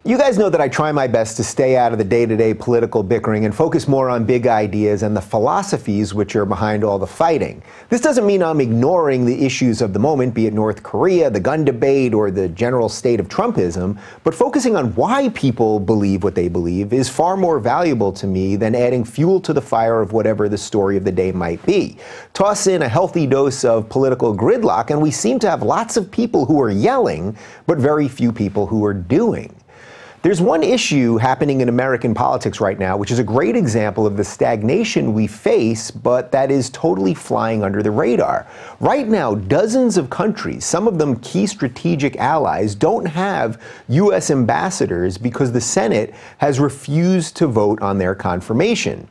You guys know that I try my best to stay out of the day-to-day political bickering and focus more on big ideas and the philosophies which are behind all the fighting. This doesn't mean I'm ignoring the issues of the moment, be it North Korea, the gun debate, or the general state of Trumpism, but focusing on why people believe what they believe is far more valuable to me than adding fuel to the fire of whatever the story of the day might be. Toss in a healthy dose of political gridlock, and we seem to have lots of people who are yelling, but very few people who are doing. There's one issue happening in American politics right now, which is a great example of the stagnation we face, but that is totally flying under the radar. Right now, dozens of countries, some of them key strategic allies, don't have U.S. ambassadors because the Senate has refused to vote on their confirmation.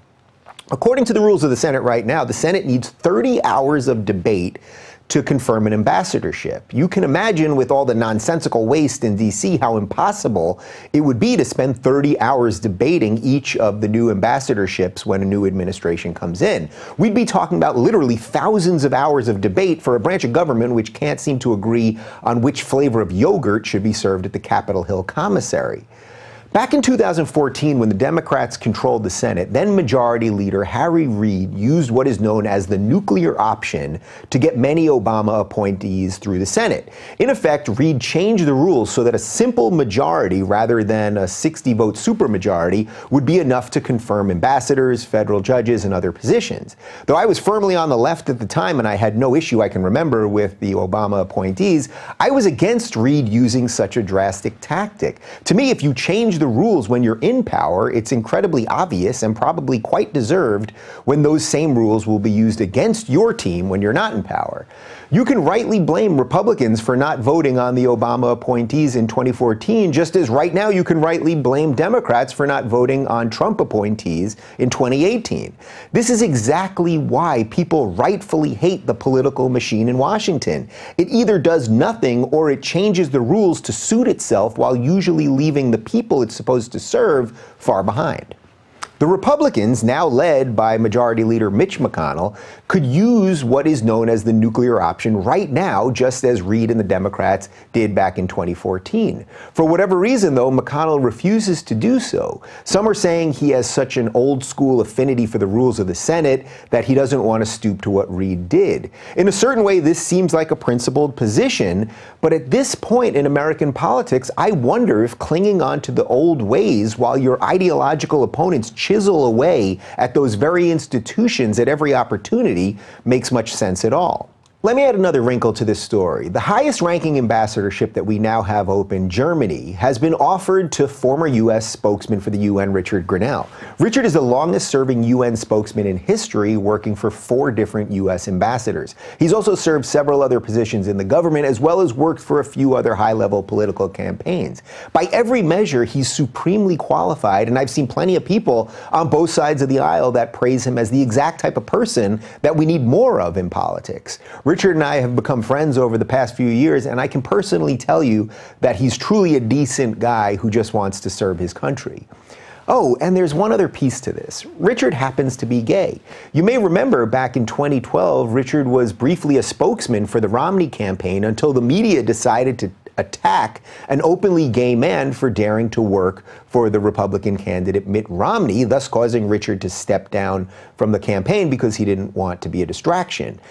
According to the rules of the Senate right now, the Senate needs 30 hours of debate to confirm an ambassadorship. You can imagine with all the nonsensical waste in D.C. how impossible it would be to spend 30 hours debating each of the new ambassadorships when a new administration comes in. We'd be talking about literally thousands of hours of debate for a branch of government which can't seem to agree on which flavor of yogurt should be served at the Capitol Hill commissary. Back in 2014, when the Democrats controlled the Senate, then Majority Leader Harry Reid used what is known as the nuclear option to get many Obama appointees through the Senate. In effect, Reid changed the rules so that a simple majority, rather than a 60-vote supermajority, would be enough to confirm ambassadors, federal judges, and other positions. Though I was firmly on the left at the time and I had no issue I can remember with the Obama appointees, I was against Reid using such a drastic tactic. To me, if you change the rules when you're in power, it's incredibly obvious and probably quite deserved when those same rules will be used against your team when you're not in power. You can rightly blame Republicans for not voting on the Obama appointees in 2014, just as right now you can rightly blame Democrats for not voting on Trump appointees in 2018. This is exactly why people rightfully hate the political machine in Washington. It either does nothing or it changes the rules to suit itself while usually leaving the people it's supposed to serve far behind. The Republicans, now led by Majority Leader Mitch McConnell, could use what is known as the nuclear option right now, just as Reid and the Democrats did back in 2014. For whatever reason, though, McConnell refuses to do so. Some are saying he has such an old-school affinity for the rules of the Senate that he doesn't want to stoop to what Reid did. In a certain way, this seems like a principled position, but at this point in American politics, I wonder if clinging on to the old ways while your ideological opponents chisel away at those very institutions at every opportunity makes much sense at all. Let me add another wrinkle to this story. The highest-ranking ambassadorship that we now have open, Germany, has been offered to former U.S. spokesman for the UN, Richard Grenell. Richard is the longest-serving UN spokesman in history, working for 4 different U.S. ambassadors. He's also served several other positions in the government, as well as worked for a few other high-level political campaigns. By every measure, he's supremely qualified, and I've seen plenty of people on both sides of the aisle that praise him as the exact type of person that we need more of in politics. Richard and I have become friends over the past few years, and I can personally tell you that he's truly a decent guy who just wants to serve his country. Oh, and there's one other piece to this. Richard happens to be gay. You may remember back in 2012, Richard was briefly a spokesman for the Romney campaign until the media decided to attack an openly gay man for daring to work for the Republican candidate Mitt Romney, thus causing Richard to step down from the campaign because he didn't want to be a distraction.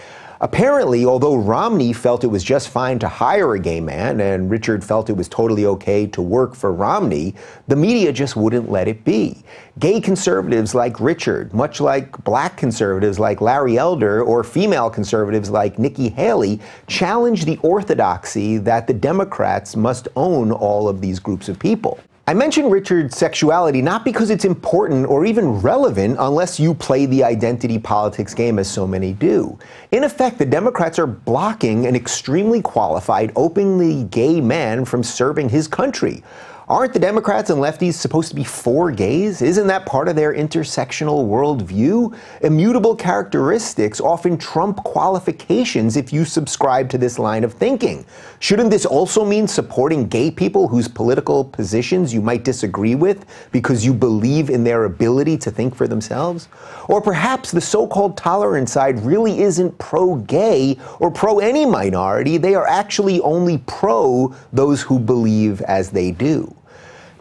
Apparently, although Romney felt it was just fine to hire a gay man and Richard felt it was totally okay to work for Romney, the media just wouldn't let it be. Gay conservatives like Richard, much like black conservatives like Larry Elder or female conservatives like Nikki Haley, challenged the orthodoxy that the Democrats must own all of these groups of people. I mention Richard's sexuality not because it's important or even relevant unless you play the identity politics game as so many do. In effect, the Democrats are blocking an extremely qualified, openly gay man from serving his country. Aren't the Democrats and lefties supposed to be for gays? Isn't that part of their intersectional worldview? Immutable characteristics often trump qualifications if you subscribe to this line of thinking. Shouldn't this also mean supporting gay people whose political positions you might disagree with because you believe in their ability to think for themselves? Or perhaps the so-called tolerant side really isn't pro-gay or pro-any minority. They are actually only pro those who believe as they do.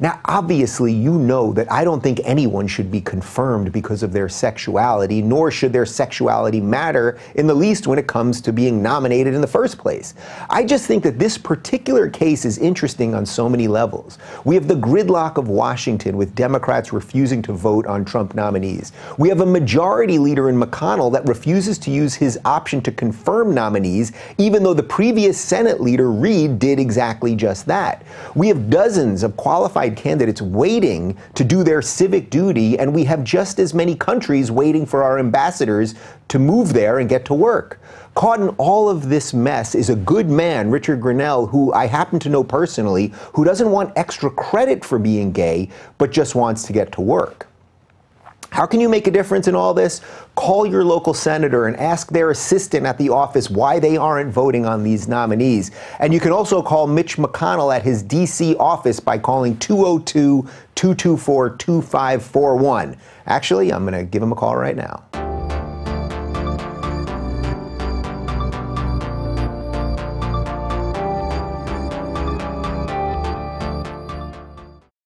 Now, obviously, you know that I don't think anyone should be confirmed because of their sexuality, nor should their sexuality matter in the least when it comes to being nominated in the first place. I just think that this particular case is interesting on so many levels. We have the gridlock of Washington with Democrats refusing to vote on Trump nominees. We have a majority leader in McConnell that refuses to use his option to confirm nominees, even though the previous Senate leader, Reid, did exactly just that. We have dozens of qualified candidates waiting to do their civic duty, and we have just as many countries waiting for our ambassadors to move there and get to work. Caught in all of this mess is a good man, Richard Grenell, who I happen to know personally, who doesn't want extra credit for being gay, but just wants to get to work. How can you make a difference in all this? Call your local senator and ask their assistant at the office why they aren't voting on these nominees. And you can also call Mitch McConnell at his D.C. office by calling 202-224-2541. Actually, I'm going to give him a call right now.